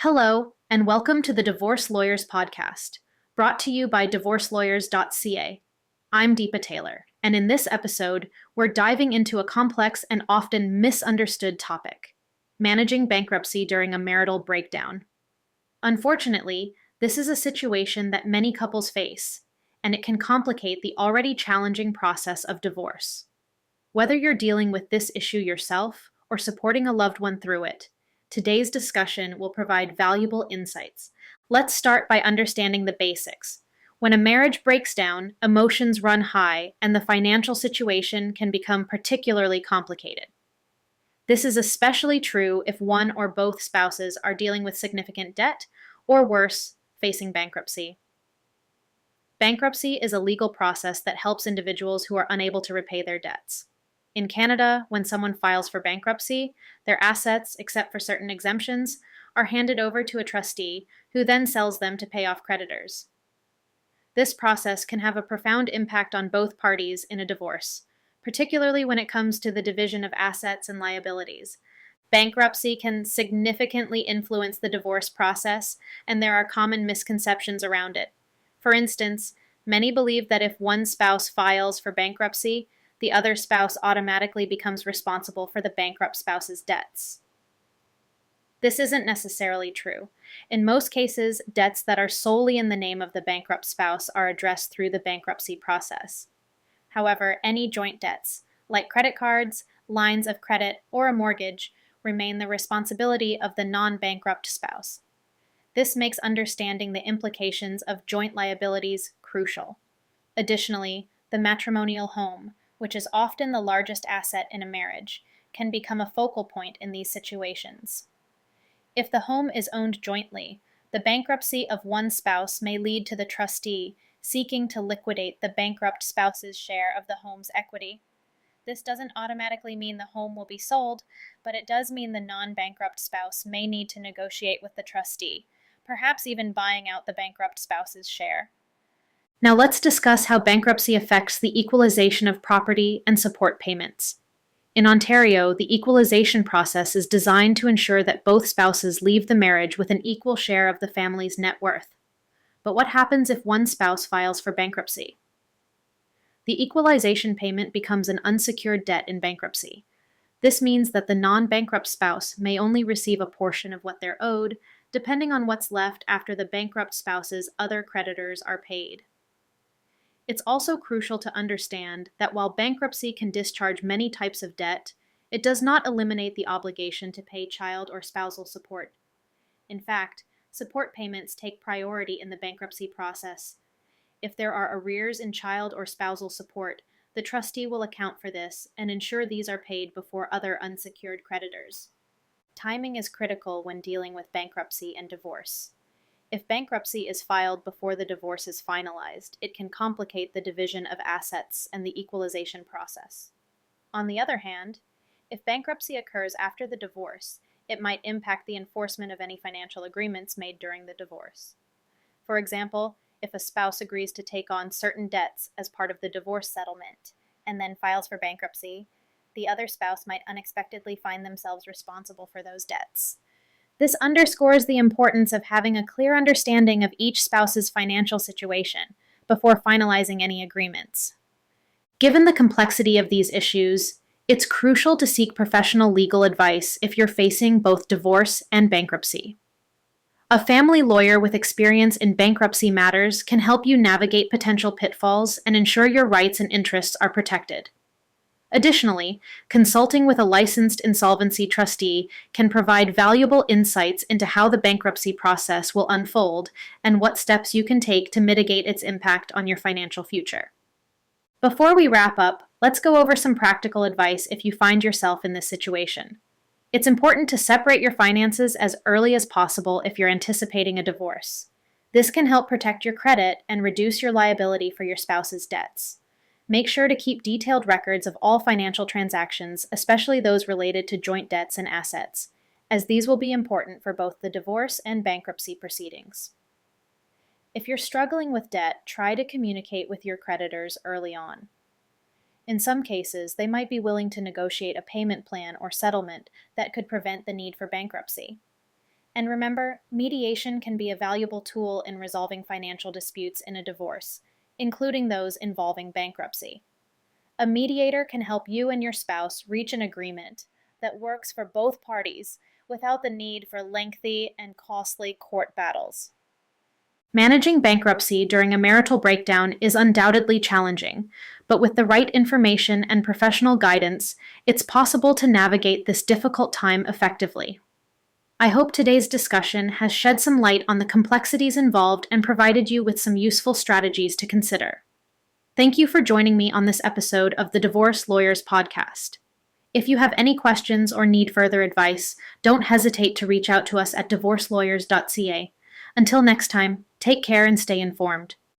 Hello, and welcome to the Divorce Lawyers podcast, brought to you by DivorceLawyers.ca. I'm Deepa Taylor, and in this episode, we're diving into a complex and often misunderstood topic: managing bankruptcy during a marital breakdown. Unfortunately, this is a situation that many couples face, and it can complicate the already challenging process of divorce. Whether you're dealing with this issue yourself or supporting a loved one through it, today's discussion will provide valuable insights. Let's start by understanding the basics. When a marriage breaks down, emotions run high, and the financial situation can become particularly complicated. This is especially true if one or both spouses are dealing with significant debt, or worse, facing bankruptcy. Bankruptcy is a legal process that helps individuals who are unable to repay their debts. In Canada, when someone files for bankruptcy, their assets, except for certain exemptions, are handed over to a trustee who then sells them to pay off creditors. This process can have a profound impact on both parties in a divorce, particularly when it comes to the division of assets and liabilities. Bankruptcy can significantly influence the divorce process, and there are common misconceptions around it. For instance, many believe that if one spouse files for bankruptcy, the other spouse automatically becomes responsible for the bankrupt spouse's debts. This isn't necessarily true. In most cases, debts that are solely in the name of the bankrupt spouse are addressed through the bankruptcy process. However, any joint debts, like credit cards, lines of credit, or a mortgage, remain the responsibility of the non-bankrupt spouse. This makes understanding the implications of joint liabilities crucial. Additionally, the matrimonial home, which is often the largest asset in a marriage, can become a focal point in these situations. If the home is owned jointly, the bankruptcy of one spouse may lead to the trustee seeking to liquidate the bankrupt spouse's share of the home's equity. This doesn't automatically mean the home will be sold, but it does mean the non-bankrupt spouse may need to negotiate with the trustee, perhaps even buying out the bankrupt spouse's share. Now let's discuss how bankruptcy affects the equalization of property and support payments. In Ontario, the equalization process is designed to ensure that both spouses leave the marriage with an equal share of the family's net worth. But what happens if one spouse files for bankruptcy? The equalization payment becomes an unsecured debt in bankruptcy. This means that the non-bankrupt spouse may only receive a portion of what they're owed, depending on what's left after the bankrupt spouse's other creditors are paid. It's also crucial to understand that while bankruptcy can discharge many types of debt, it does not eliminate the obligation to pay child or spousal support. In fact, support payments take priority in the bankruptcy process. If there are arrears in child or spousal support, the trustee will account for this and ensure these are paid before other unsecured creditors. Timing is critical when dealing with bankruptcy and divorce. If bankruptcy is filed before the divorce is finalized, it can complicate the division of assets and the equalization process. On the other hand, if bankruptcy occurs after the divorce, it might impact the enforcement of any financial agreements made during the divorce. For example, if a spouse agrees to take on certain debts as part of the divorce settlement and then files for bankruptcy, the other spouse might unexpectedly find themselves responsible for those debts. This underscores the importance of having a clear understanding of each spouse's financial situation before finalizing any agreements. Given the complexity of these issues, it's crucial to seek professional legal advice if you're facing both divorce and bankruptcy. A family lawyer with experience in bankruptcy matters can help you navigate potential pitfalls and ensure your rights and interests are protected. Additionally, consulting with a licensed insolvency trustee can provide valuable insights into how the bankruptcy process will unfold and what steps you can take to mitigate its impact on your financial future. Before we wrap up, let's go over some practical advice if you find yourself in this situation. It's important to separate your finances as early as possible if you're anticipating a divorce. This can help protect your credit and reduce your liability for your spouse's debts. Make sure to keep detailed records of all financial transactions, especially those related to joint debts and assets, as these will be important for both the divorce and bankruptcy proceedings. If you're struggling with debt, try to communicate with your creditors early on. In some cases, they might be willing to negotiate a payment plan or settlement that could prevent the need for bankruptcy. And remember, mediation can be a valuable tool in resolving financial disputes in a divorce, including those involving bankruptcy. A mediator can help you and your spouse reach an agreement that works for both parties without the need for lengthy and costly court battles. Managing bankruptcy during a marital breakdown is undoubtedly challenging, but with the right information and professional guidance, it's possible to navigate this difficult time effectively. I hope today's discussion has shed some light on the complexities involved and provided you with some useful strategies to consider. Thank you for joining me on this episode of the Divorce Lawyers podcast. If you have any questions or need further advice, don't hesitate to reach out to us at DivorceLawyers.ca. Until next time, take care and stay informed.